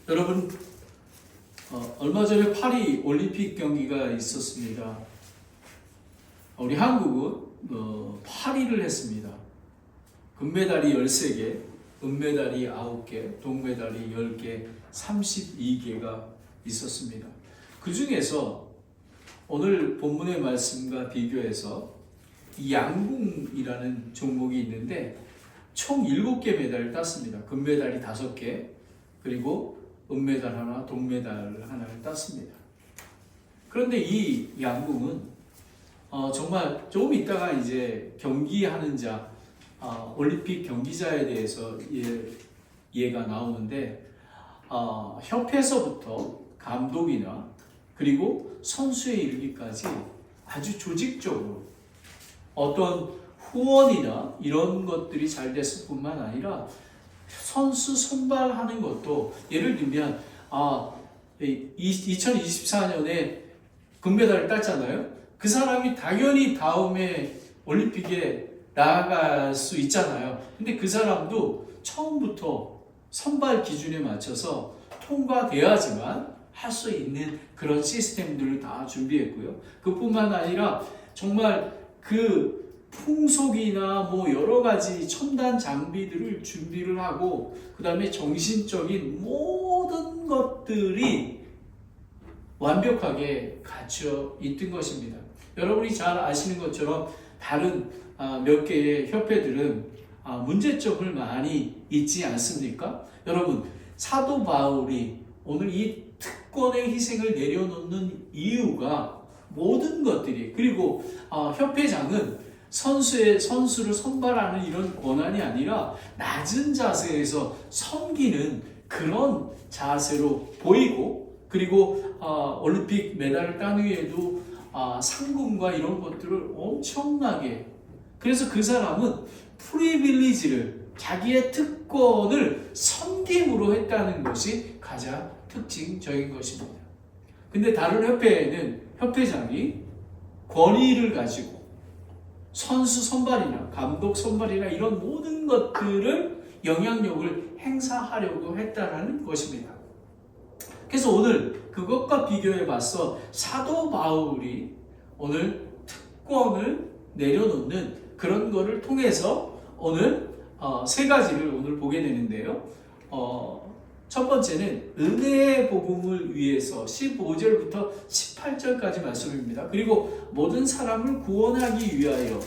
여러분, 얼마 전에 파리 올림픽 경기가 있었습니다. 우리 한국은 파리를 했습니다. 금메달이 13개, 은메달이 9개, 동메달이 10개, 32개가 있었습니다. 그 중에서 오늘 본문의 말씀과 비교해서 이 양궁이라는 종목이 있는데 총 7개 메달을 땄습니다. 금메달이 5개, 그리고 은메달 하나, 동메달 하나를 땄습니다. 그런데 이 양궁은 정말 조금 있다가 이제 경기하는 자, 올림픽 경기자에 대해서 예가 나오는데 협회에서부터 감독이나 그리고 선수에 이르기까지 아주 조직적으로 어떤 후원이나 이런 것들이 잘 됐을 뿐만 아니라 선수 선발하는 것도 예를 들면 2024년에 금메달을 땄잖아요. 그 사람이 당연히 다음에 올림픽에 나아갈 수 있잖아요. 근데 그 사람도 처음부터 선발 기준에 맞춰서 통과돼야지만 할 수 있는 그런 시스템들을 다 준비했고요. 그뿐만 아니라 정말 그 풍속이나 뭐 여러 가지 첨단 장비들을 준비를 하고 그 다음에 정신적인 모든 것들이 완벽하게 갖춰 있던 것입니다. 여러분이 잘 아시는 것처럼 다른 몇 개의 협회들은 문제점을 많이 있지 않습니까? 여러분, 사도 바울이 오늘 이 특권의 희생을 내려놓는 이유가 모든 것들이, 그리고 협회장은 선수를 선발하는 이런 권한이 아니라 낮은 자세에서 섬기는 그런 자세로 보이고, 그리고 올림픽 메달을 딴 후에도 상금과 이런 것들을 엄청나게, 그래서 그 사람은 프리빌리지를, 자기의 특권을 섬김으로 했다는 것이 가장 특징적인 것입니다. 근데 다른 협회에는 협회장이 권위를 가지고 선수 선발이나 감독 선발이나 이런 모든 것들을 영향력을 행사하려고 했다는 것입니다. 그래서 오늘 그것과 비교해 봤어 사도 바울이 오늘 특권을 내려놓는 그런 거를 통해서 오늘 세 가지를 오늘 보게 되는데요. 첫 번째는 은혜의 복음을 위해서 15절부터 18절까지 말씀입니다. 그리고 모든 사람을 구원하기 위하여,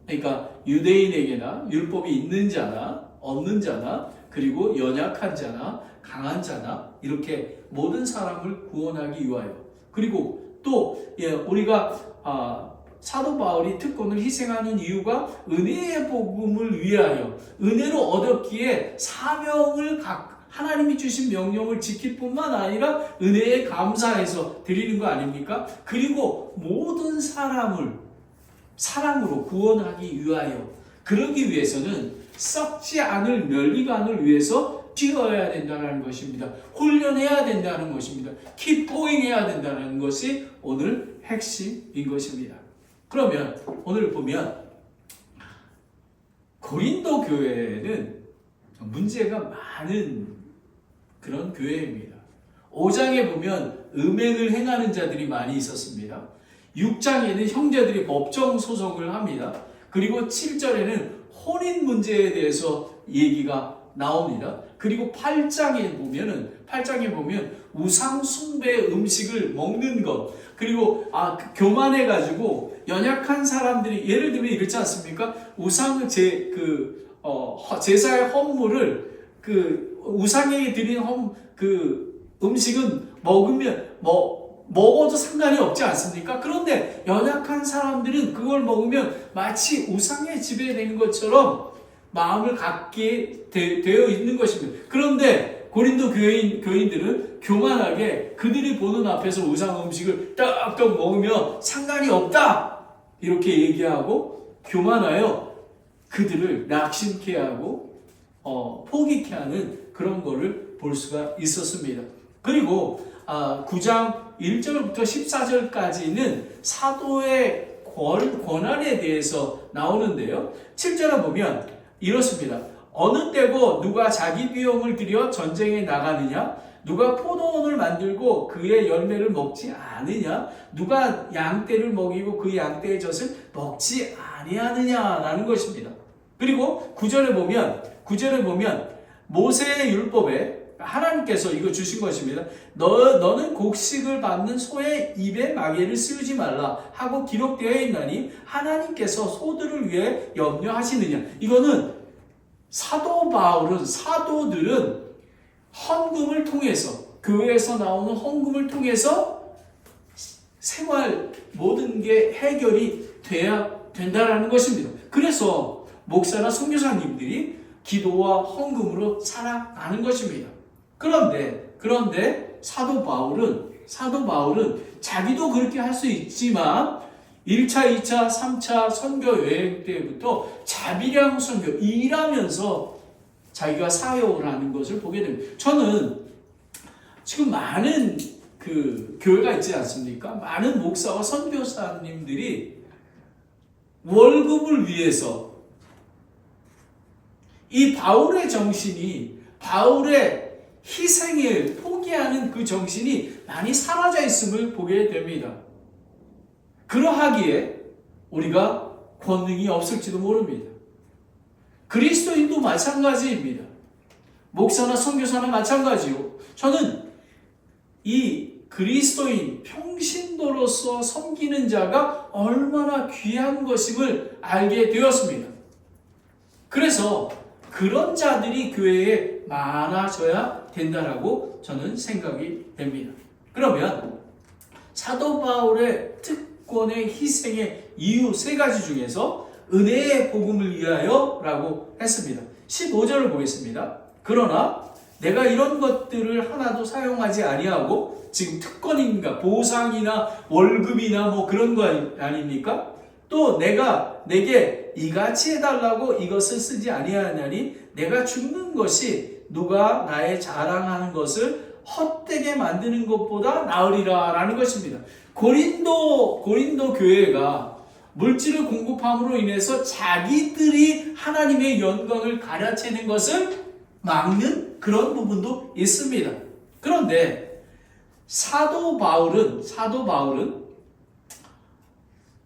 그러니까 유대인에게나 율법이 있는 자나 없는 자나 그리고 연약한 자나 강한 자나 이렇게 모든 사람을 구원하기 위하여, 그리고 또 우리가 사도 바울이 특권을 희생하는 이유가 은혜의 복음을 위하여, 은혜로 얻었기에 사명을 하나님이 주신 명령을 지킬 뿐만 아니라 은혜에 감사해서 드리는 거 아닙니까? 그리고 모든 사람을 사랑으로 구원하기 위하여, 그러기 위해서는 썩지 않을 멸리관을 위해서 뛰어야 된다는 것입니다. 훈련해야 된다는 것입니다. keep going 해야 된다는 것이 오늘 핵심인 것입니다. 그러면 오늘 보면 고린도 교회는 문제가 많은 그런 교회입니다. 5장에 보면 음행을 행하는 자들이 많이 있었습니다. 6장에는 형제들이 법정 소송을 합니다. 그리고 7절에는 혼인 문제에 대해서 얘기가 나옵니다. 그리고 8장에 보면 우상 숭배 음식을 먹는 것, 그리고 교만해가지고 연약한 사람들이, 예를 들면 이렇지 않습니까? 제사의 헌물을 우상에게 드린 음식은 먹어도 상관이 없지 않습니까? 그런데 연약한 사람들은 그걸 먹으면 마치 우상에 지배되는 것처럼 마음을 갖게 되어 있는 것입니다. 그런데 고린도 교인들은 교만하게 그들이 보는 앞에서 우상 음식을 떡떡 먹으며 상관이 없다! 이렇게 얘기하고 교만하여 그들을 낙심케 하고 포기케 하는 그런 거를 볼 수가 있었습니다. 그리고 9장 1절부터 14절까지는 사도의 권한에 대해서 나오는데요. 7절에 보면 이렇습니다. 어느 때고 누가 자기 비용을 들여 전쟁에 나가느냐? 누가 포도원을 만들고 그의 열매를 먹지 않으냐? 누가 양떼를 먹이고 그 양떼의 젖을 먹지 아니하느냐라는 것입니다. 그리고 9절에 보면 모세의 율법에 하나님께서 이거 주신 것입니다. 너는 곡식을 밟는 소의 입에 마개를 씌우지 말라 하고 기록되어 있나니 하나님께서 소들을 위해 염려하시느냐. 이거는 사도들은 헌금을 통해서, 교회에서 나오는 헌금을 통해서 생활 모든 게 해결이 돼야 된다라는 것입니다. 그래서 목사나 선교사님들이 기도와 헌금으로 살아가는 것입니다. 그런데 사도 바울은 자기도 그렇게 할 수 있지만 1차, 2차, 3차 선교 여행 때부터 자비량 선교, 일하면서 자기가 사역을 하는 것을 보게 됩니다. 저는 지금 많은 교회가 있지 않습니까? 많은 목사와 선교사님들이 월급을 위해서 이 바울의 정신이, 바울의 희생을 포기하는 그 정신이 많이 사라져 있음을 보게 됩니다. 그러하기에 우리가 권능이 없을지도 모릅니다. 그리스도인도 마찬가지입니다. 목사나 선교사나 마찬가지요. 저는 이 그리스도인 평신도로서 섬기는 자가 얼마나 귀한 것임을 알게 되었습니다. 그래서 그런 자들이 교회에 많아져야 된다라고 저는 생각이 됩니다. 그러면 사도 바울의 특권의 희생의 이유 3가지 중에서 은혜의 복음을 위하여 라고 했습니다. 15절을 보겠습니다. 그러나 내가 이런 것들을 하나도 사용하지 아니하고, 지금 특권인가 보상이나 월급이나 뭐 그런 거 아닙니까? 또 내게 이같이 해달라고 이것을 쓰지 아니하냐니 내가 죽는 것이 누가 나의 자랑하는 것을 헛되게 만드는 것보다 나으리라 라는 것입니다. 고린도 교회가 물질을 공급함으로 인해서 자기들이 하나님의 영광을 가려채는 것을 막는 그런 부분도 있습니다. 그런데 사도 바울은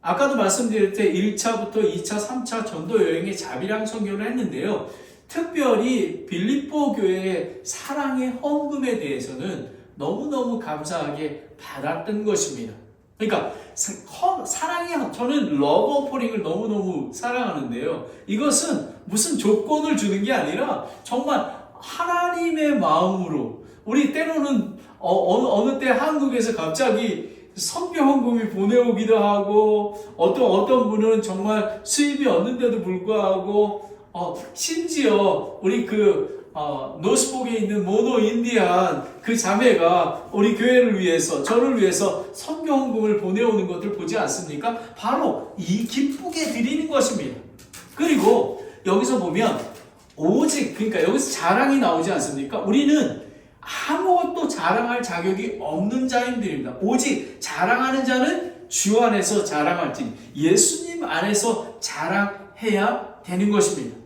아까도 말씀드렸을 때 1차부터 2차, 3차 전도 여행의 자비량 선교를 했는데요. 특별히 빌립보 교회의 사랑의 헌금에 대해서는 너무너무 감사하게 받았던 것입니다. 그러니까 저는 러브 오퍼링을 너무너무 사랑하는데요. 이것은 무슨 조건을 주는 게 아니라 정말 하나님의 마음으로, 우리 때로는 어느 때 한국에서 갑자기 선교 헌금이 보내오기도 하고, 어떤 분은 정말 수입이 없는데도 불구하고, 심지어 우리 노스폭에 있는 모노 인디안 그 자매가 우리 교회를 위해서, 저를 위해서 선교 헌금을 보내오는 것을 보지 않습니까? 바로 이 기쁘게 드리는 것입니다. 그리고 여기서 보면 그러니까 여기서 자랑이 나오지 않습니까? 우리는 아무것도 자랑할 자격이 없는 자인들입니다. 오직 자랑하는 자는 주 안에서 자랑할지, 예수님 안에서 자랑해야 되는 것입니다.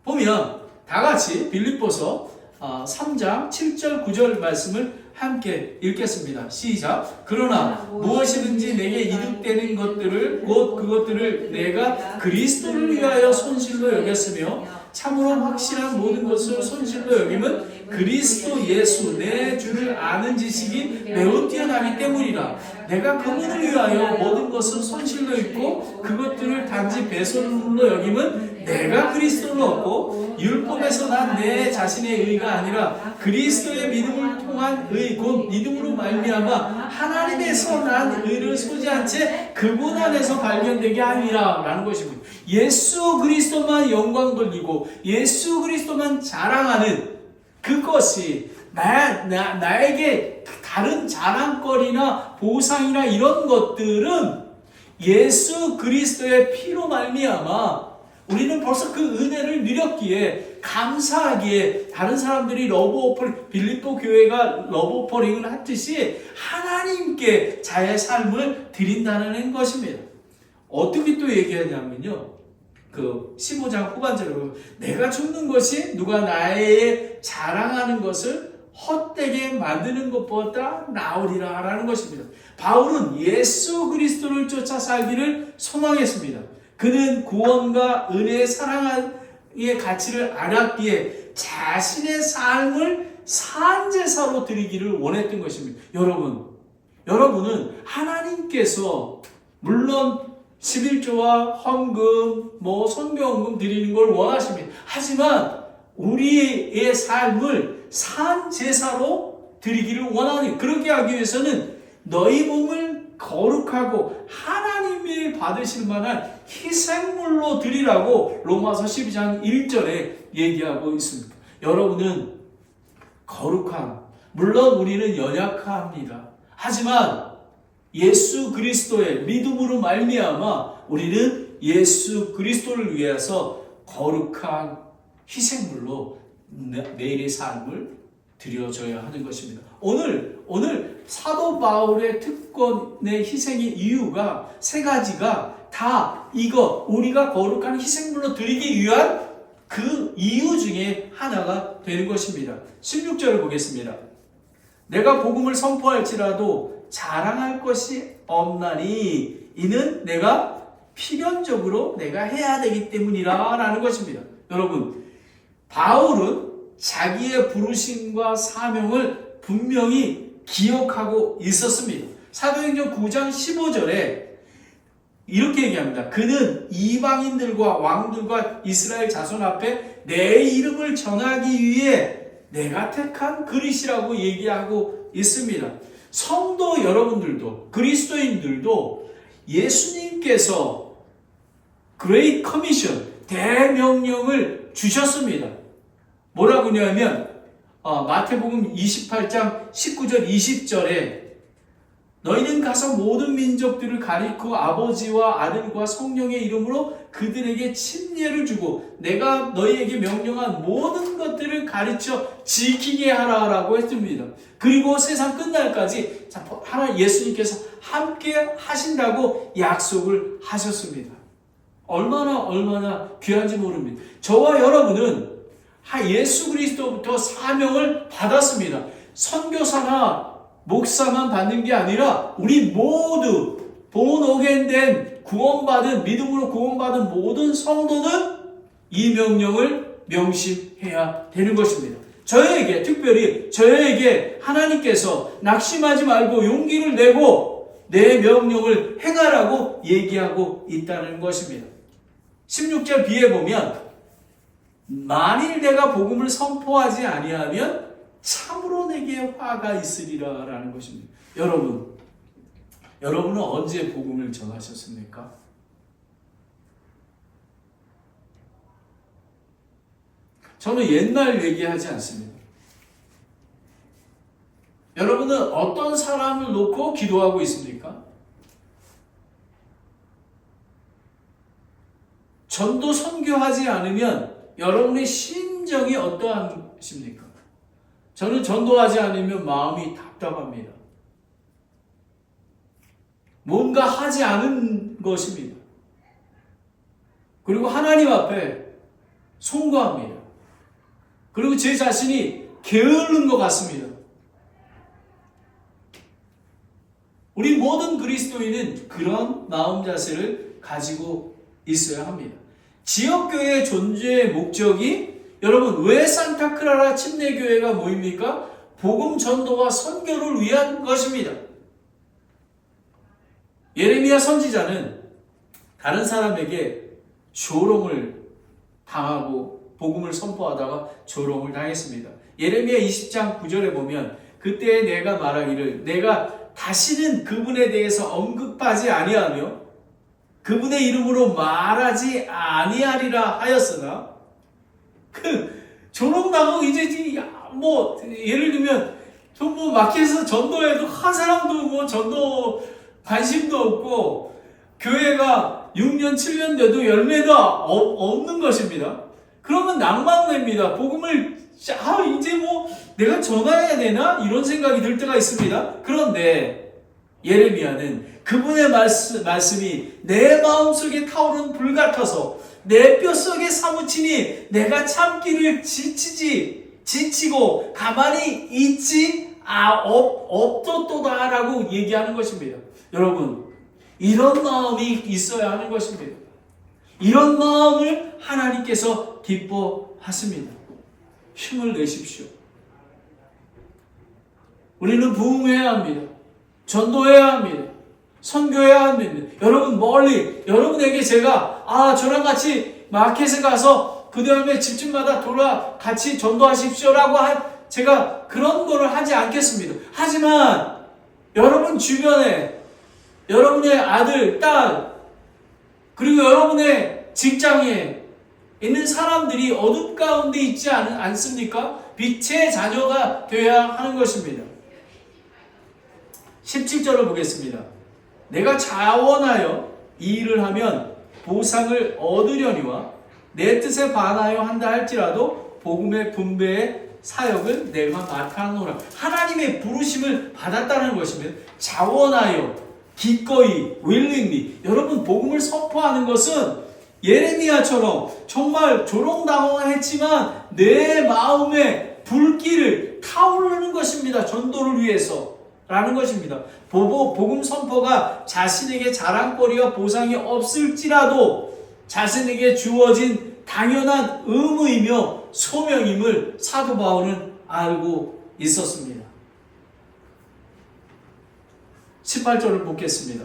보면 다 같이 빌립보서 3장 7절 9절 말씀을 함께 읽겠습니다. 시작. 그러나 무엇이든지 내게 이득되는 것들을, 곧 그것들을 내가 그리스도를 위하여 손실로 여겼으며 참으로 확실한 모든 것을 손실로 여김은 그리스도 예수 내 주를 아는 지식이 매우 뛰어나기 때문이라. 내가 그분을 위하여 모든 것을 손실로 여기고 그것들을 단지 배설물로 여김은 내가 그리스도를 얻고 율법에서 난 내 자신의 의가 아니라 그리스도의 믿음을 통한 의, 곧 믿음으로 말미암아 하나님에서 난 의를 소지한 채 그분 안에서 발견되게 하리라 라는 것입니다. 예수 그리스도만 영광 돌리고 예수 그리스도만 자랑하는 그것이 나에게 다른 자랑거리나 보상이나 이런 것들은 예수 그리스도의 피로 말미암아 우리는 벌써 그 은혜를 누렸기에 감사하기에 다른 사람들이 빌립보 교회가 러브 오퍼링을 했듯이 하나님께 자의 삶을 드린다는 것입니다. 어떻게 또 얘기하냐면요. 15장 후반절에 보면 내가 죽는 것이 누가 나의 자랑하는 것을 헛되게 만드는 것보다 나으리라 라는 것입니다. 바울은 예수 그리스도를 쫓아 살기를 소망했습니다. 그는 구원과 은혜의 사랑의 가치를 알았기에 자신의 삶을 산제사로 드리기를 원했던 것입니다. 여러분은 하나님께서 물론 11조와 헌금, 선교헌금 드리는 걸 원하십니다. 하지만 우리의 삶을 산제사로 드리기를 원하니, 그렇게 하기 위해서는 너희 몸을 거룩하고 하나님이 받으실 만한 희생물로 드리라고 로마서 12장 1절에 얘기하고 있습니다. 여러분은 거룩함, 물론 우리는 연약합니다. 하지만 예수 그리스도의 믿음으로 말미암아 우리는 예수 그리스도를 위해서 거룩한 희생물로 내일의 삶을 드려줘야 하는 것입니다. 오늘 사도 바울의 특권의 희생의 이유가 세 가지가 다 이거 우리가 거룩한 희생물로 드리기 위한 그 이유 중에 하나가 되는 것입니다. 16절을 보겠습니다. 내가 복음을 선포할지라도 자랑할 것이 없나니 이는 내가 필연적으로 내가 해야 되기 때문이라 라는 것입니다. 여러분, 바울은 자기의 부르심과 사명을 분명히 기억하고 있었습니다. 사도행전 9장 15절에 이렇게 얘기합니다. 그는 이방인들과 왕들과 이스라엘 자손 앞에 내 이름을 전하기 위해 내가 택한 그릇이라고 얘기하고 있습니다. 성도 여러분들도, 그리스도인들도 예수님께서 Great Commission, 대명령을 주셨습니다. 뭐라고 하냐면 마태복음 28장 19절 20절에 너희는 가서 모든 민족들을 가리켜 아버지와 아들과 성령의 이름으로 그들에게 침례를 주고 내가 너희에게 명령한 모든 것들을 가르쳐 지키게 하라라고 했습니다. 그리고 세상 끝날까지 예수님께서 함께 하신다고 약속을 하셨습니다. 얼마나 귀한지 모릅니다. 저와 여러분은 예수 그리스도부터 사명을 받았습니다. 선교사나 목사만 받는 게 아니라 우리 모두 본 어게인 된 구원받은, 믿음으로 구원받은 모든 성도는 이 명령을 명심해야 되는 것입니다. 특별히 저에게 하나님께서 낙심하지 말고 용기를 내고 내 명령을 행하라고 얘기하고 있다는 것입니다. 16절 B에 보면 만일 내가 복음을 선포하지 아니하면 참으로 내게 화가 있으리라 라는 것입니다. 여러분은 언제 복음을 전하셨습니까? 저는 옛날 얘기하지 않습니다. 여러분은 어떤 사람을 놓고 기도하고 있습니까? 전도 선교하지 않으면 여러분의 심정이 어떠하십니까? 저는 전도하지 않으면 마음이 답답합니다. 뭔가 하지 않은 것입니다. 그리고 하나님 앞에 송구합니다. 그리고 제 자신이 게으른 것 같습니다. 우리 모든 그리스도인은 그런 마음 자세를 가지고 있어야 합니다. 지역교회의 존재의 목적이 여러분 왜 산타크라라 침례교회가 모입니까? 복음 전도와 선교를 위한 것입니다. 예레미야 선지자는 다른 사람에게 조롱을 당하고 복음을 선포하다가 조롱을 당했습니다. 예레미야 20장 9절에 보면 그때 내가 말하기를 내가 다시는 그분에 대해서 언급하지 아니하며 그분의 이름으로 말하지 아니하리라 하였으나 조롱당하고 이제 예를 들면 마켓에서 전도해도 한 사람도 전도 관심도 없고 교회가 6년 7년 돼도 열매가 없는 것입니다. 그러면 낭만됩니다. 복음을 이제 내가 전화해야 되나? 이런 생각이 들 때가 있습니다. 그런데 예레미야는 그분의 말씀이 내 마음속에 타오르는 불 같아서 내 뼛속에 사무치니 내가 참기를 지치지 지치고 가만히 있지 없었도다라고 얘기하는 것입니다. 여러분, 이런 마음이 있어야 하는 것입니다. 이런 마음을 하나님께서 기뻐하십니다. 힘을 내십시오. 우리는 부흥해야 합니다. 전도해야 합니다. 선교해야 합니다. 여러분, 멀리 여러분에게 제가 저랑 같이 마켓에 가서 그 다음에 집집마다 돌아 같이 전도하십시오라고 제가 그런 거를 하지 않겠습니다. 하지만 여러분 주변에 여러분의 아들, 딸, 그리고 여러분의 직장에 있는 사람들이 어둠 가운데 있지 않습니까? 빛의 자녀가 되어야 하는 것입니다. 17절을 보겠습니다. 내가 자원하여 이 일을 하면 보상을 얻으려니와 내 뜻에 반하여 한다 할지라도 복음의 분배의 사역을 내가 맡아노라. 하나님의 부르심을 받았다는 것이면 자원하여, 기꺼이, willingly. 여러분, 복음을 선포하는 것은 예레미야처럼 정말 조롱당황했지만 내 마음에 불길을 타오르는 것입니다. 전도를 위해서 라는 것입니다. 복음 선포가 자신에게 자랑거리와 보상이 없을지라도 자신에게 주어진 당연한 의무이며 소명임을 사도 바울은 알고 있었습니다. 18절을 보겠습니다.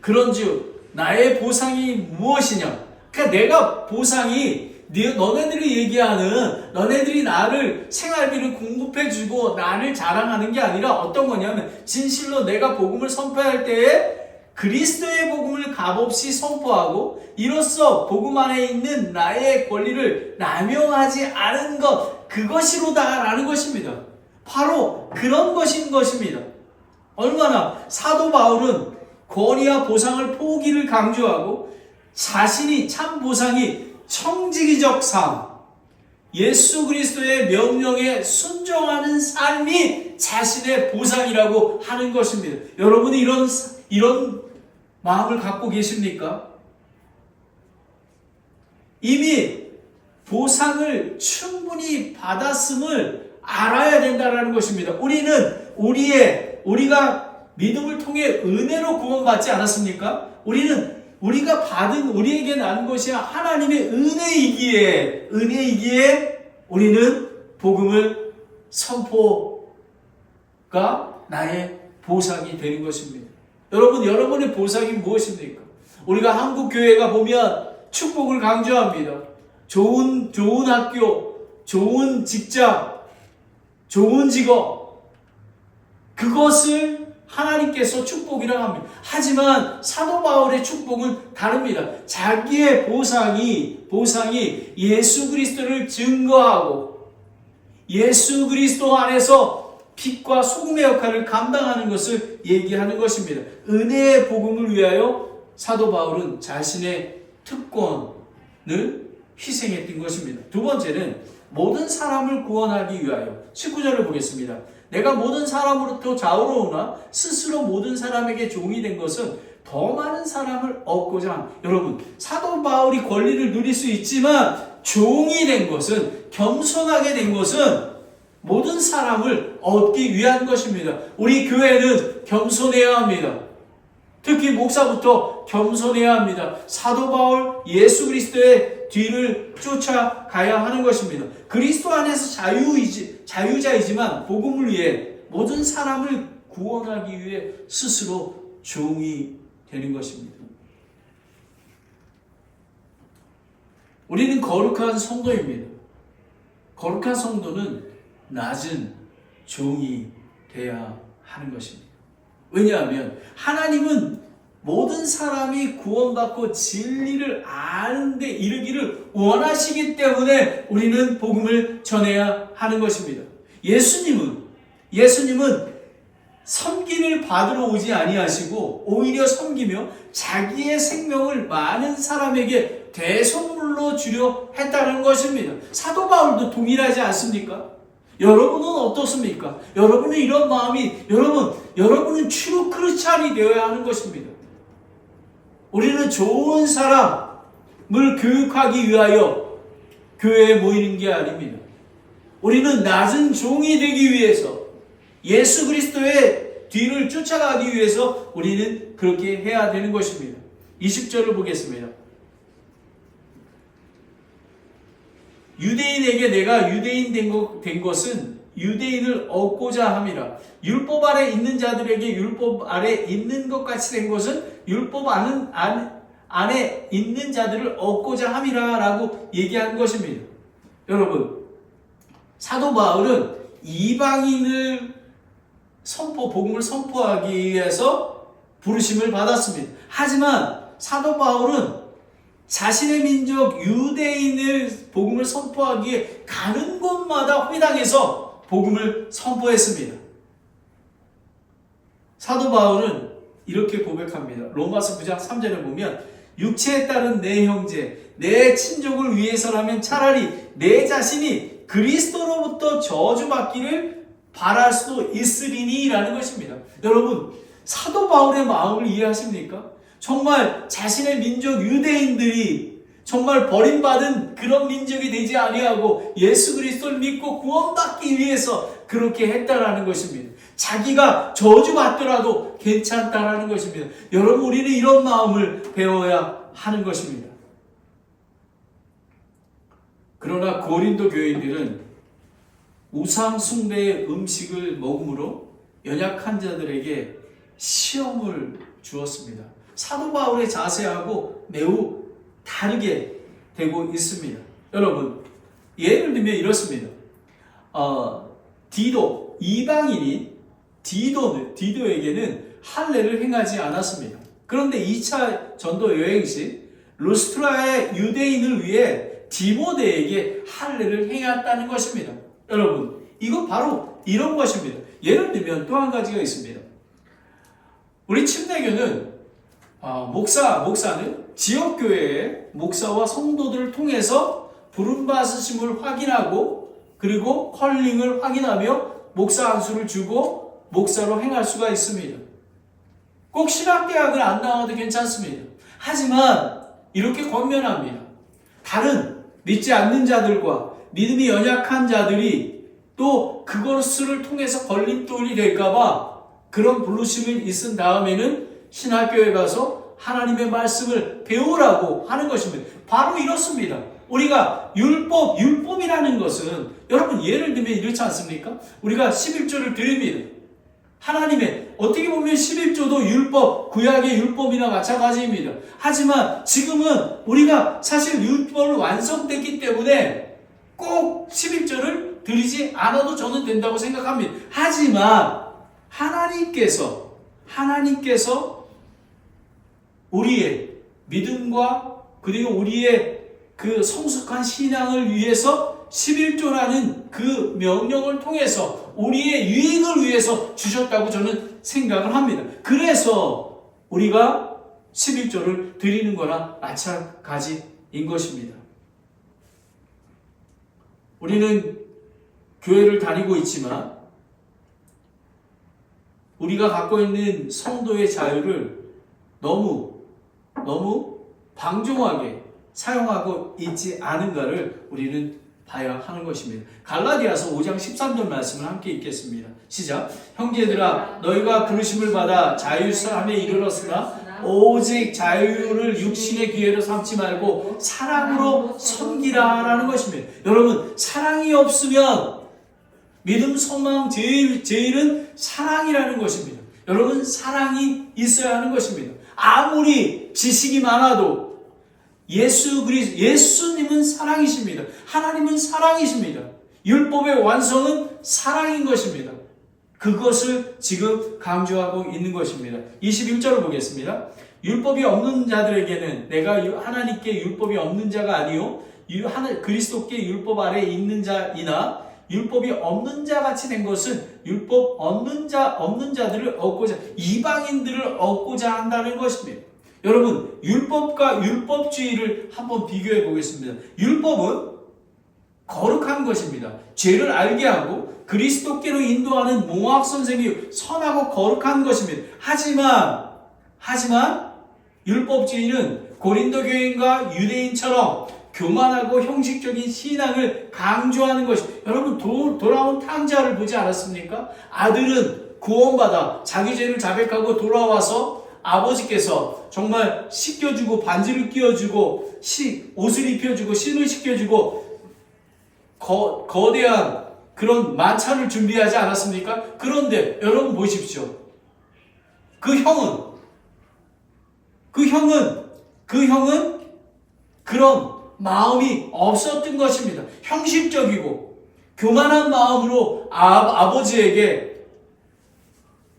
그런즉 나의 보상이 무엇이냐? 그러니까 내가 보상이 너네들이 얘기하는 너네들이 나를 생활비를 공급해주고 나를 자랑하는 게 아니라 어떤 거냐면 진실로 내가 복음을 선포할 때에 그리스도의 복음을 값없이 선포하고 이로써 복음 안에 있는 나의 권리를 남용하지 않은 것, 그것이로다라는 것입니다. 바로 그런 것인 것입니다. 얼마나 사도 바울은 권위와 보상을 포기를 강조하고 자신이 참 보상이 청지기적 삶, 예수 그리스도의 명령에 순종하는 삶이 자신의 보상이라고 하는 것입니다. 여러분이 이런 마음을 갖고 계십니까? 이미 보상을 충분히 받았음을 알아야 된다는 것입니다. 우리가 믿음을 통해 은혜로 구원받지 않았습니까? 우리가 받은 우리에게 난 것이 하나님의 은혜이기에 우리는 복음을 선포가 나의 보상이 되는 것입니다. 여러분, 여러분의 보상이 무엇입니까? 우리가 한국 교회가 보면 축복을 강조합니다. 좋은 학교, 좋은 직장, 좋은 직업, 그것을 하나님께서 축복이라고 합니다. 하지만 사도 바울의 축복은 다릅니다. 자기의 보상이 예수 그리스도를 증거하고 예수 그리스도 안에서 빛과 소금의 역할을 감당하는 것을 얘기하는 것입니다. 은혜의 복음을 위하여 사도 바울은 자신의 특권을 희생했던 것입니다. 두 번째는 모든 사람을 구원하기 위하여 19절을 보겠습니다. 내가 모든 사람으로부터 자유로우나 스스로 모든 사람에게 종이 된 것은 더 많은 사람을 얻고자. 여러분, 사도 바울이 권리를 누릴 수 있지만 종이 된 것은, 겸손하게 된 것은 모든 사람을 얻기 위한 것입니다. 우리 교회는 겸손해야 합니다. 특히 목사부터 겸손해야 합니다. 사도 바울 예수 그리스도의 뒤를 쫓아가야 하는 것입니다. 그리스도 안에서 자유자이지만 복음을 위해 모든 사람을 구원하기 위해 스스로 종이 되는 것입니다. 우리는 거룩한 성도입니다. 거룩한 성도는 낮은 종이 되어야 하는 것입니다. 왜냐하면 하나님은 모든 사람이 구원받고 진리를 아는 데 이르기를 원하시기 때문에 우리는 복음을 전해야 하는 것입니다. 예수님은 섬기를 받으러 오지 아니하시고 오히려 섬기며 자기의 생명을 많은 사람에게 대속물로 주려 했다는 것입니다. 사도 바울도 동일하지 않습니까? 여러분은 어떻습니까? 여러분은 이런 마음이, 여러분은 트루 크리스찬이 되어야 하는 것입니다. 우리는 좋은 사람을 교육하기 위하여 교회에 모이는 게 아닙니다. 우리는 낮은 종이 되기 위해서, 예수 그리스도의 뒤를 쫓아가기 위해서 우리는 그렇게 해야 되는 것입니다. 20절을 보겠습니다. 유대인에게 내가 유대인 된 것은 유대인을 얻고자 함이라. 율법 아래 있는 자들에게 율법 아래 있는 것 같이 된 것은 율법 안에 있는 자들을 얻고자 함이라 라고 얘기한 것입니다. 여러분, 사도 바울은 이방인을 복음을 선포하기 위해서 부르심을 받았습니다. 하지만 사도 바울은 자신의 민족 유대인을 복음을 선포하기에 가는 곳마다 회당에서 복음을 선포했습니다. 사도 바울은 이렇게 고백합니다. 로마서 9장 3절에 보면 육체에 따른 내 형제, 내 친족을 위해서라면 차라리 내 자신이 그리스도로부터 저주받기를 바랄 수도 있으리니 라는 것입니다. 여러분, 사도 바울의 마음을 이해하십니까? 정말 자신의 민족 유대인들이 정말 버림받은 그런 민족이 되지 아니하고 예수 그리스도를 믿고 구원받기 위해서 그렇게 했다라는 것입니다. 자기가 저주받더라도 괜찮다라는 것입니다. 여러분, 우리는 이런 마음을 배워야 하는 것입니다. 그러나 고린도 교인들은 우상 숭배의 음식을 먹음으로 연약한 자들에게 시험을 주었습니다. 사도 바울의 자세하고 매우 다르게 되고 있습니다. 여러분, 예를 들면 이렇습니다. 이방인인 디도에게는 할례를 행하지 않았습니다. 그런데 2차 전도 여행 시 루스트라의 유대인을 위해 디모데에게 할례를 행했다는 것입니다. 여러분, 이거 바로 이런 것입니다. 예를 들면 또 한 가지가 있습니다. 우리 침례교는 목사는 지역교회의 목사와 성도들을 통해서 부름받으심을 확인하고 그리고 컬링을 확인하며 목사 안수를 주고 목사로 행할 수가 있습니다. 꼭 신학대학을 안 나와도 괜찮습니다. 하지만 이렇게 권면합니다. 다른 믿지 않는 자들과 믿음이 연약한 자들이 또 그것을 통해서 걸림돌이 될까봐 그런 부르심이 있은 다음에는 신학교에 가서 하나님의 말씀을 배우라고 하는 것입니다. 바로 이렇습니다. 우리가 율법이라는 것은 여러분 예를 들면 이렇지 않습니까? 우리가 11조를 드립니다. 하나님의 어떻게 보면 11조도 율법, 구약의 율법이나 마찬가지입니다. 하지만 지금은 우리가 사실 율법을 완성됐기 때문에 꼭 11조를 드리지 않아도 저는 된다고 생각합니다. 하지만 하나님께서 우리의 믿음과 그리고 우리의 그 성숙한 신앙을 위해서 11조라는 그 명령을 통해서 우리의 유익을 위해서 주셨다고 저는 생각을 합니다. 그래서 우리가 11조를 드리는 거나 마찬가지인 것입니다. 우리는 교회를 다니고 있지만 우리가 갖고 있는 성도의 자유를 너무 방종하게 사용하고 있지 않은가를 우리는 봐야 하는 것입니다. 갈라디아서 5장 13절 말씀을 함께 읽겠습니다. 시작. 형제들아, 너희가 부르심을 받아 자유함에 이르렀으나 오직 자유를 육신의 기회로 삼지 말고 사랑으로 섬기라 라는 것입니다. 여러분, 사랑이 없으면 믿음, 소망, 제일은 사랑이라는 것입니다. 여러분, 사랑이 있어야 하는 것입니다. 아무리 지식이 많아도 예수님은 사랑이십니다. 하나님은 사랑이십니다. 율법의 완성은 사랑인 것입니다. 그것을 지금 강조하고 있는 것입니다. 21절을 보겠습니다. 율법이 없는 자들에게는 내가 하나님께 율법이 없는 자가 아니요 그리스도께 율법 아래 있는 자이나 율법이 없는 자 같이 된 것은 율법 없는 자들을 얻고자 이방인들을 얻고자 한다는 것입니다. 여러분, 율법과 율법주의를 한번 비교해 보겠습니다. 율법은 거룩한 것입니다. 죄를 알게 하고 그리스도께로 인도하는 몽학 선생이 선하고 거룩한 것입니다. 하지만 율법주의는 고린도 교인과 유대인처럼 교만하고 형식적인 신앙을 강조하는 것이, 여러분 돌아온 탕자를 보지 않았습니까? 아들은 구원받아 자기 죄를 자백하고 돌아와서 아버지께서 정말 씻겨주고 반지를 끼워주고 옷을 입혀주고 신을 시켜주고 거대한 그런 만찬을 준비하지 않았습니까? 그런데 여러분 보십시오. 그 형은 그런 마음이 없었던 것입니다. 형식적이고 교만한 마음으로 아버지에게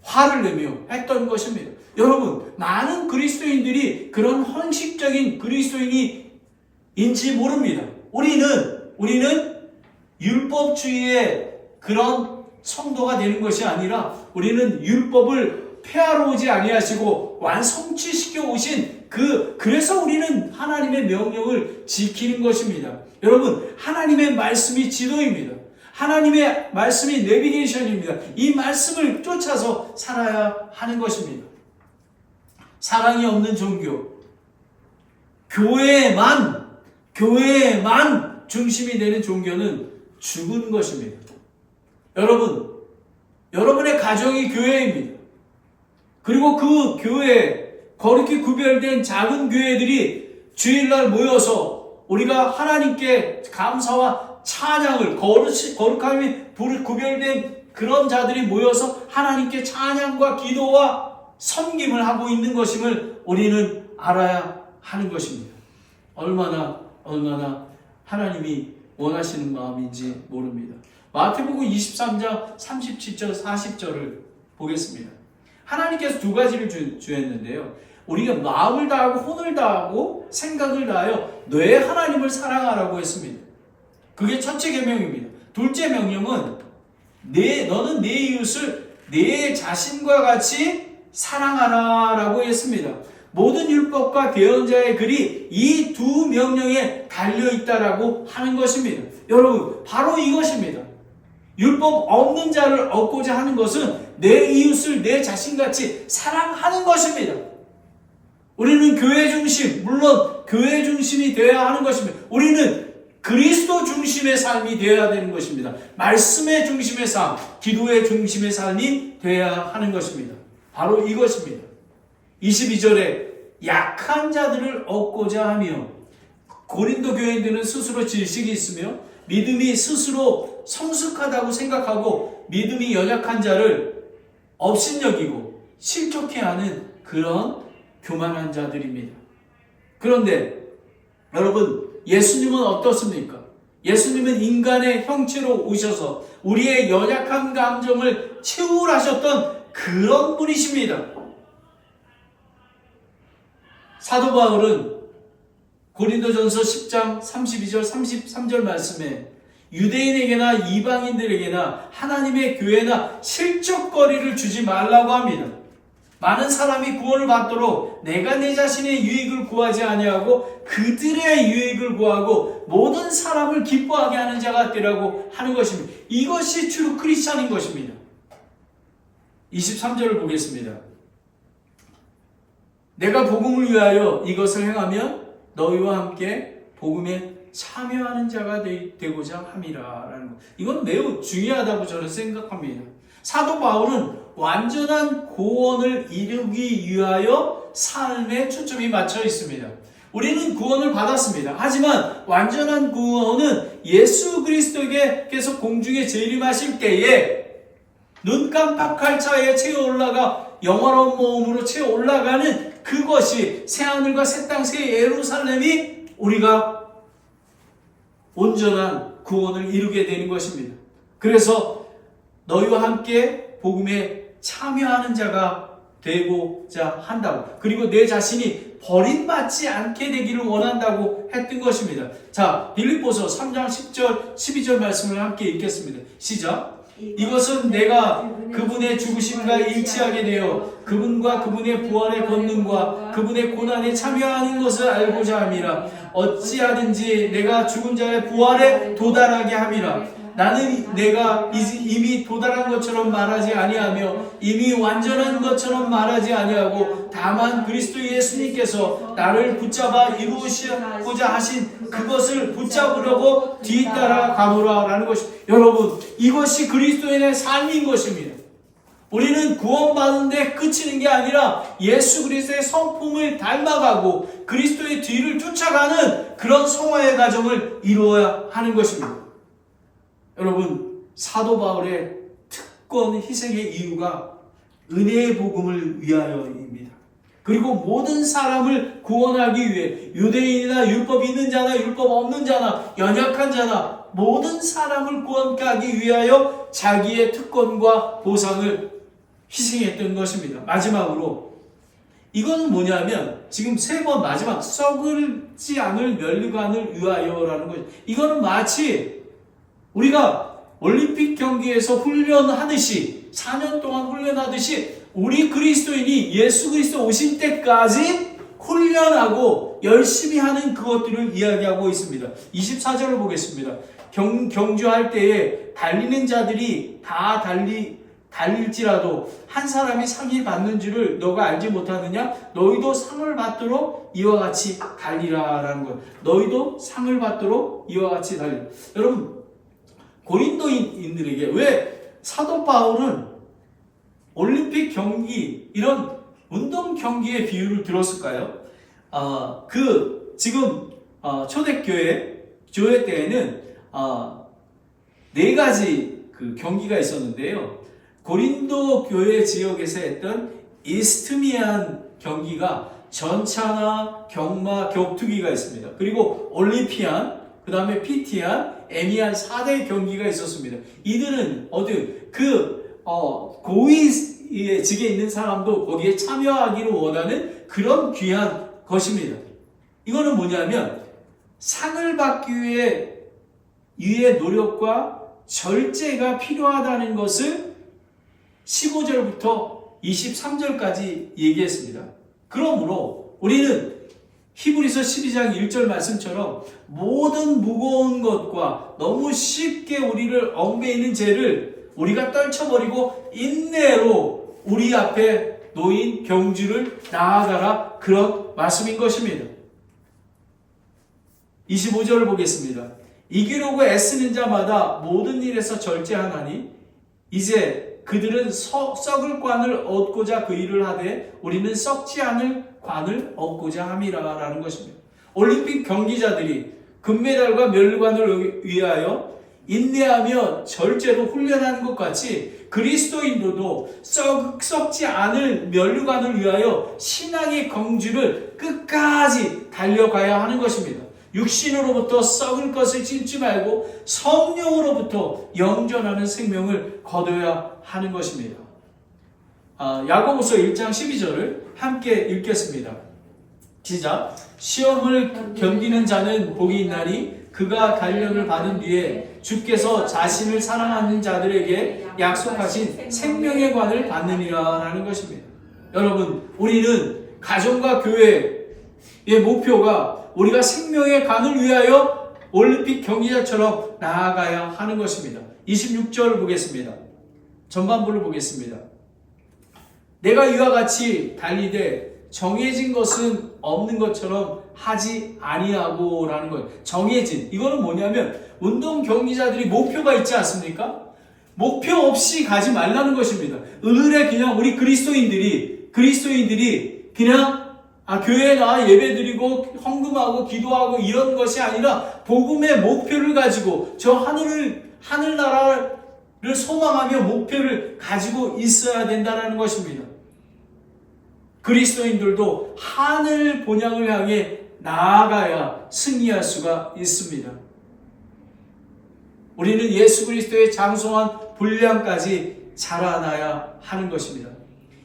화를 내며 했던 것입니다. 여러분, 많은 그리스도인들이 그런 형식적인 그리스도인인지 모릅니다. 우리는 율법주의의 그런 성도가 되는 것이 아니라 우리는 율법을 폐하러 오지 아니하시고 완성시켜 오신 그래서 우리는 하나님의 명령을 지키는 것입니다. 여러분, 하나님의 말씀이 지도입니다. 하나님의 말씀이 내비게이션입니다. 이 말씀을 쫓아서 살아야 하는 것입니다. 사랑이 없는 종교, 교회만 중심이 되는 종교는 죽은 것입니다. 여러분의 가정이 교회입니다. 그리고 그 교회, 거룩히 구별된 작은 교회들이 주일날 모여서 우리가 하나님께 감사와 찬양을, 거룩함이 구별된 그런 자들이 모여서 하나님께 찬양과 기도와 섬김을 하고 있는 것임을 우리는 알아야 하는 것입니다. 얼마나 하나님이 원하시는 마음인지 모릅니다. 마태복음 23장 37절 40절을 보겠습니다. 하나님께서 두 가지를 주셨는데요. 우리가 마음을 다하고 혼을 다하고 생각을 다하여 너의 하나님을 사랑하라고 했습니다. 그게 첫째 계명입니다. 둘째 명령은 너는 내 이웃을 내 자신과 같이 사랑하라라고 했습니다. 모든 율법과 예언자의 글이 이 두 명령에 달려있다라고 하는 것입니다. 여러분, 바로 이것입니다. 율법 없는 자를 얻고자 하는 것은 내 이웃을 내 자신같이 사랑하는 것입니다. 우리는 교회 중심, 물론 교회 중심이 되어야 하는 것입니다. 우리는 그리스도 중심의 삶이 되어야 되는 것입니다. 말씀의 중심의 삶, 기도의 중심의 삶이 되어야 하는 것입니다. 바로 이것입니다. 22절에 약한 자들을 얻고자 하며, 고린도 교인들은 스스로 질식이 있으며 믿음이 스스로 성숙하다고 생각하고 믿음이 연약한 자를 업신여기고 실족해하는 그런 교만한 자들입니다. 그런데 여러분, 예수님은 어떻습니까? 예수님은 인간의 형체로 오셔서 우리의 연약한 감정을 채울하셨던 그런 분이십니다. 사도 바울은 고린도전서 10장 32절 33절 말씀에 유대인에게나 이방인들에게나 하나님의 교회나 실적거리를 주지 말라고 합니다. 많은 사람이 구원을 받도록 내가 내 자신의 유익을 구하지 아니하고 그들의 유익을 구하고 모든 사람을 기뻐하게 하는 자가 되라고 하는 것입니다. 이것이 트루 크리스찬인 것입니다. 23절을 보겠습니다. 내가 복음을 위하여 이것을 행하면 너희와 함께 복음에 참여하는 자가 되고자 함이라라는 것. 이건 매우 중요하다고 저는 생각합니다. 사도 바울은 완전한 구원을 이루기 위하여 삶에 초점이 맞춰 있습니다. 우리는 구원을 받았습니다. 하지만 완전한 구원은 예수 그리스도께서 공중에 재림하실 때에 눈 깜빡할 차에 채어 올라가 영원한 몸으로 채어 올라가는 그것이 새하늘과 새 땅 새 예루살렘이 우리가 온전한 구원을 이루게 되는 것입니다. 그래서 너희와 함께 복음에 참여하는 자가 되고자 한다고, 그리고 내 자신이 버림받지 않게 되기를 원한다고 했던 것입니다. 자, 빌립보서 3장 10절 12절 말씀을 함께 읽겠습니다. 시작. 이것은 내가 그분의 죽으심과 일치하게 되어 그분과 그분의 부활의 권능과 그분의 고난에 참여하는 것을 알고자 함이라. 어찌하든지 내가 죽은 자의 부활에 도달하게 함이라. 나는 내가 이미 도달한 것처럼 말하지 아니하며 이미 완전한 것처럼 말하지 아니하고 다만 그리스도 예수님께서 나를 붙잡아 이루시고자 하신 그것을 붙잡으려고 뒤따라 가노라라는 것이, 여러분, 이것이 그리스도인의 삶인 것입니다. 우리는 구원받는 데 그치는 게 아니라 예수 그리스도의 성품을 닮아가고 그리스도의 뒤를 쫓아가는 그런 성화의 과정을 이루어야 하는 것입니다. 여러분, 사도 바울의 특권 희생의 이유가 은혜의 복음을 위하여입니다. 그리고 모든 사람을 구원하기 위해 유대인이나 율법 있는 자나 율법 없는 자나 연약한 자나 모든 사람을 구원하기 위하여 자기의 특권과 보상을 희생했던 것입니다. 마지막으로 이거는 뭐냐면 지금 세 번 마지막 썩을지 않을 면류관을 위하여라는 거죠. 이거는 마치 우리가 올림픽 경기에서 훈련하듯이 4년 동안 훈련하듯이 우리 그리스도인이 예수 그리스도 오실 때까지 훈련하고 열심히 하는 그것들을 이야기하고 있습니다. 24절을 보겠습니다. 경주할 때에 달리는 자들이 다 달릴지라도 한 사람이 상이 받는 줄을 너가 알지 못하느냐? 너희도 상을 받도록 이와 같이 달리라라는 거예요. 너희도 상을 받도록 이와 같이 달리라. 여러분, 고린도인들에게 왜 사도 바울은 올림픽 경기, 이런 운동 경기의 비유를 들었을까요? 지금 초대교회 때에는 네 가지 그 경기가 있었는데요. 고린도 교회 지역에서 했던 이스트미안 경기가 전차나 경마, 격투기가 있습니다. 그리고 올림피안, 그 다음에 피티안, 에미안 4대 경기가 있었습니다. 이들은 고위직에 있는 사람도 거기에 참여하기를 원하는 그런 귀한 것입니다. 이거는 뭐냐면 상을 받기 위해 노력과 절제가 필요하다는 것을 15절부터 23절까지 얘기했습니다. 그러므로 우리는 히브리서 12장 1절 말씀처럼 모든 무거운 것과 너무 쉽게 우리를 얽매이는 죄를 우리가 떨쳐버리고 인내로 우리 앞에 놓인 경주를 나아가라, 그런 말씀인 것입니다. 25절을 보겠습니다. 이기려고 애쓰는 자마다 모든 일에서 절제하나니 이제 그들은 썩을 관을 얻고자 그 일을 하되 우리는 썩지 않을 관을 얻고자 함이라라는 것입니다. 올림픽 경기자들이 금메달과 면류관을 위하여 인내하며 절제로 훈련하는 것 같이 그리스도인들도 썩지 않을 면류관을 위하여 신앙의 경주를 끝까지 달려가야 하는 것입니다. 육신으로부터 썩을 것을 찢지 말고 성령으로부터 영존하는 생명을 거둬야 하는 것입니다. 야고보서 1장 12절을 함께 읽겠습니다. 시작. 시험을 견디는 자는 복이 있나니 그가 단련을 받은 뒤에 주께서 자신을 사랑하는 자들에게 약속하신 생명의 관을 받느니라라는 것입니다. 여러분, 우리는 가정과 교회의 목표가 우리가 생명의 관을 위하여 올림픽 경기자처럼 나아가야 하는 것입니다. 26절을 보겠습니다. 전반부를 보겠습니다. 내가 이와 같이 달리되 정해진 것은 없는 것처럼 하지 아니하고라는 거예요. 정해진, 이거는 뭐냐면 운동 경기자들이 목표가 있지 않습니까? 목표 없이 가지 말라는 것입니다. 을에 그냥 우리 그리스도인들이 그냥 교회에 나와 예배드리고 헌금하고 기도하고 이런 것이 아니라 복음의 목표를 가지고 저 하늘나라를 소망하며 목표를 가지고 있어야 된다는 것입니다. 그리스도인들도 하늘 본향을 향해 나아가야 승리할 수가 있습니다. 우리는 예수 그리스도의 장성한 분량까지 자라나야 하는 것입니다.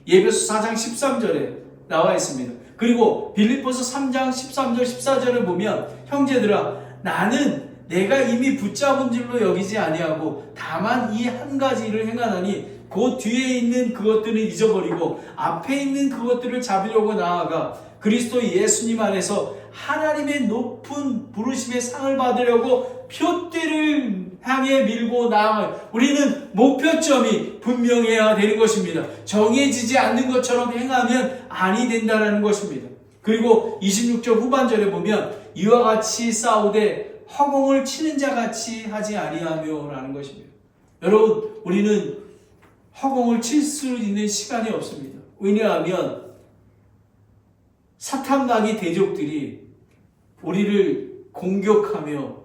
예배소 4장 13절에 나와 있습니다. 그리고 빌립보서 3장 13절 14절을 보면 형제들아 나는 내가 이미 붙잡은 줄로 여기지 아니하고 다만 이 한 가지 일을 행하나니 그 뒤에 있는 그것들을 잊어버리고 앞에 있는 그것들을 잡으려고 나아가 그리스도 예수님 안에서 하나님의 높은 부르심의 상을 받으려고 표대를 향해 밀고 나아가요. 우리는 목표점이 분명해야 되는 것입니다. 정해지지 않는 것처럼 행하면 아니 된다는 것입니다. 그리고 26절 후반절에 보면 이와 같이 싸우되 허공을 치는 자 같이 하지 아니하며 라는 것입니다. 여러분, 우리는 허공을 칠 수 있는 시간이 없습니다. 왜냐하면 사탄마귀 대적들이 우리를 공격하며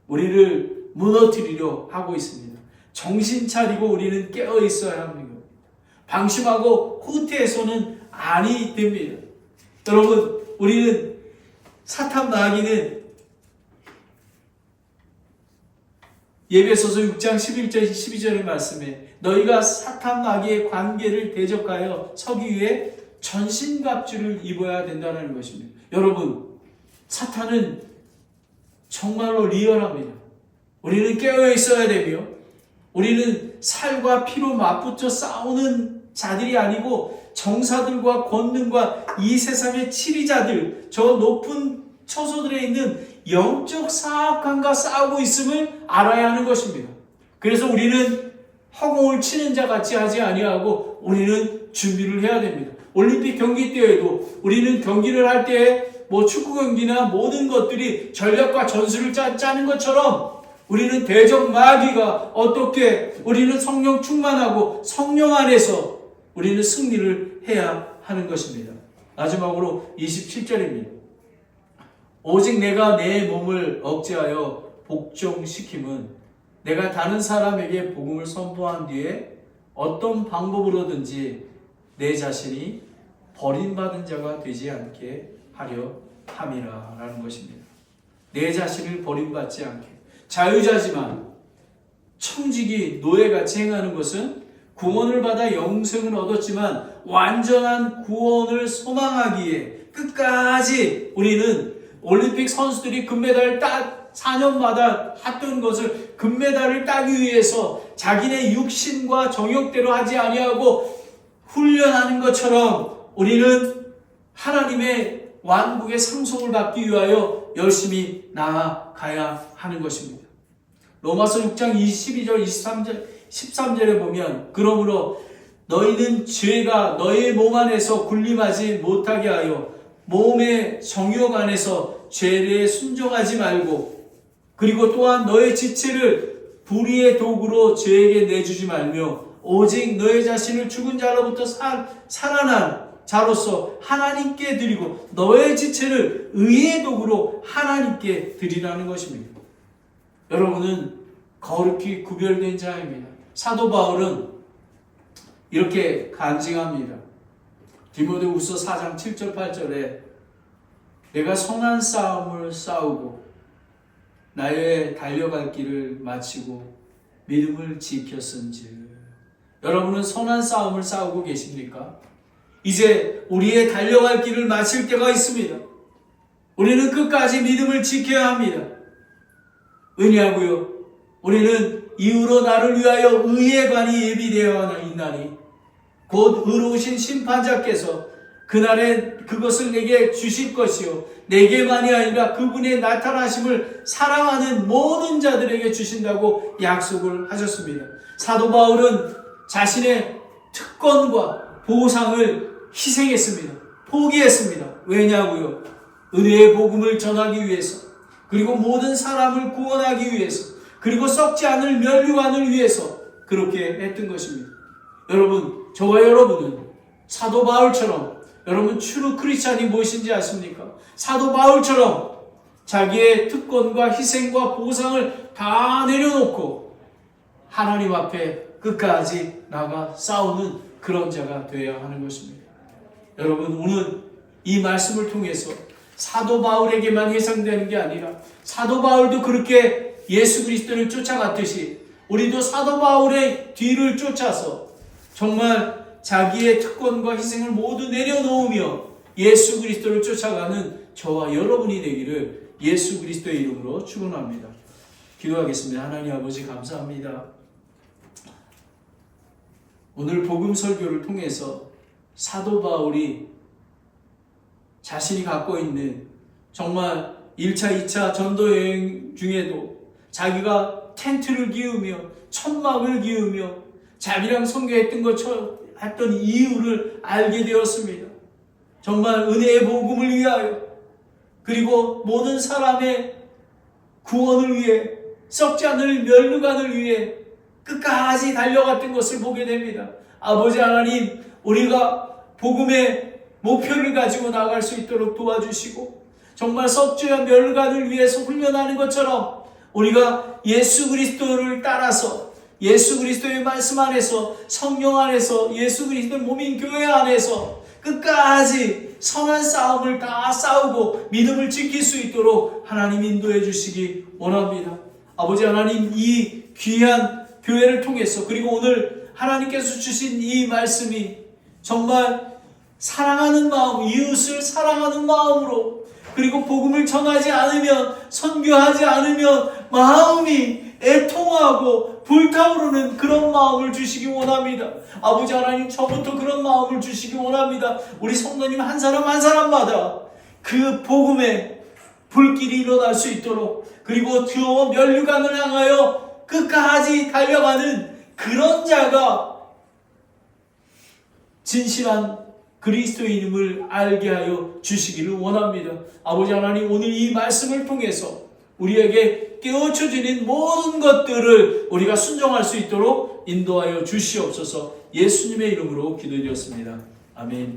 우리를 무너뜨리려 하고 있습니다. 정신 차리고 우리는 깨어 있어야 합니다. 방심하고 후퇴해서는 아니 됩니다. 여러분, 우리는 사탄마귀는 예배소서 6장 11절 12절의 말씀에 너희가 사탄마귀의 관계를 대적하여 서기 위해 전신갑주를 입어야 된다는 것입니다. 여러분, 사탄은 정말로 리얼합니다. 우리는 깨어 있어야 되며 우리는 살과 피로 맞붙어 싸우는 자들이 아니고 정사들과 권능과 이 세상의 치리자들, 저 높은 처소들에 있는 영적 사악함과 싸우고 있음을 알아야 하는 것입니다. 그래서 우리는 허공을 치는 자 같이 하지 아니하고 우리는 준비를 해야 됩니다. 올림픽 경기 때에도 우리는 경기를 할 때 축구 경기나 모든 것들이 전략과 전술을 짜는 것처럼 우리는 대적 마귀가 어떻게 우리는 성령 충만하고 성령 안에서 우리는 승리를 해야 하는 것입니다. 마지막으로 27절입니다. 오직 내가 내 몸을 억제하여 복종시킴은 내가 다른 사람에게 복음을 선포한 뒤에 어떤 방법으로든지 내 자신이 버림받은 자가 되지 않게 하려 함이라 라는 것입니다. 내 자신을 버림받지 않게. 자유자지만 청직이 노예같이 행하는 것은 구원을 받아 영생을 얻었지만 완전한 구원을 소망하기에 끝까지 우리는 올림픽 선수들이 금메달을 4년마다 했던 것을 금메달을 따기 위해서 자기네 육신과 정욕대로 하지 아니하고 훈련하는 것처럼 우리는 하나님의 왕국의 상속을 받기 위하여 열심히 나아가야 하는 것입니다. 로마서 6장 22절 13절에 보면 그러므로 너희는 죄가 너희 몸 안에서 군림하지 못하게 하여 몸의 정욕 안에서 죄에 순종하지 말고 그리고 또한 너의 지체를 불의의 도구로 죄에게 내주지 말며 오직 너의 자신을 죽은 자로부터 살아난 자로서 하나님께 드리고 너의 지체를 의의 도구로 하나님께 드리라는 것입니다. 여러분은 거룩히 구별된 자입니다. 사도 바울은 이렇게 간증합니다. 디모데후서 4장 7절 8절에 내가 선한 싸움을 싸우고 나의 달려갈 길을 마치고 믿음을 지켰은즉. 여러분은 선한 싸움을 싸우고 계십니까? 이제 우리의 달려갈 길을 마칠 때가 있습니다. 우리는 끝까지 믿음을 지켜야 합니다. 왜냐하고요? 우리는 이후로 나를 위하여 의의 관이 예비되어 있나니 곧 의로우신 심판자께서 그날에 그것을 내게 주실 것이요 내게만이 아니라 그분의 나타나심을 사랑하는 모든 자들에게 주신다고 약속을 하셨습니다. 사도 바울은 자신의 특권과 보상을 희생했습니다. 포기했습니다. 왜냐고요? 은혜의 복음을 전하기 위해서, 그리고 모든 사람을 구원하기 위해서, 그리고 썩지 않을 면류관을 위해서 그렇게 했던 것입니다. 여러분, 저와 여러분은 사도 바울처럼 여러분 트루 크리스찬이 무엇인지 아십니까? 사도 바울처럼 자기의 특권과 희생과 보상을 다 내려놓고 하나님 앞에 끝까지 나가 싸우는 그런 자가 되어야 하는 것입니다. 여러분, 오늘 이 말씀을 통해서 사도 바울에게만 해당되는 게 아니라 사도 바울도 그렇게 예수 그리스도를 쫓아갔듯이 우리도 사도 바울의 뒤를 쫓아서 정말 자기의 특권과 희생을 모두 내려놓으며 예수 그리스도를 쫓아가는 저와 여러분이 되기를 예수 그리스도의 이름으로 축원합니다. 기도하겠습니다. 하나님 아버지 감사합니다. 오늘 복음 설교를 통해서 사도 바울이 자신이 갖고 있는 정말 1차, 2차 전도 여행 중에도 자기가 텐트를 기우며 천막을 기우며 자비랑 선교했던 것처럼 했던 이유를 알게 되었습니다. 정말 은혜의 복음을 위하여, 그리고 모든 사람의 구원을 위해, 썩지 않을 멸류관을 위해 끝까지 달려갔던 것을 보게 됩니다. 아버지 하나님, 우리가 복음의 목표를 가지고 나갈 수 있도록 도와주시고, 정말 썩지 않을 멸류관을 위해서 훈련하는 것처럼 우리가 예수 그리스도를 따라서, 예수 그리스도의 말씀 안에서, 성령 안에서, 예수 그리스도의 몸인 교회 안에서 끝까지 선한 싸움을 다 싸우고 믿음을 지킬 수 있도록 하나님 인도해 주시기 원합니다. 아버지 하나님, 이 귀한 교회를 통해서, 그리고 오늘 하나님께서 주신 이 말씀이 정말 사랑하는 마음, 이웃을 사랑하는 마음으로, 그리고 복음을 전하지 않으면, 선교하지 않으면 마음이 애통하고 불타오르는 그런 마음을 주시기 원합니다. 아버지 하나님, 저부터 그런 마음을 주시기 원합니다. 우리 성도님 한 사람 한 사람마다 그 복음의 불길이 일어날 수 있도록, 그리고 저 멸류관을 향하여 끝까지 달려가는 그런 자가 진실한 그리스도인임을 알게 하여 주시기를 원합니다. 아버지 하나님, 오늘 이 말씀을 통해서 우리에게 깨우쳐지는 모든 것들을 우리가 순종할 수 있도록 인도하여 주시옵소서. 예수님의 이름으로 기도드렸습니다. 아멘.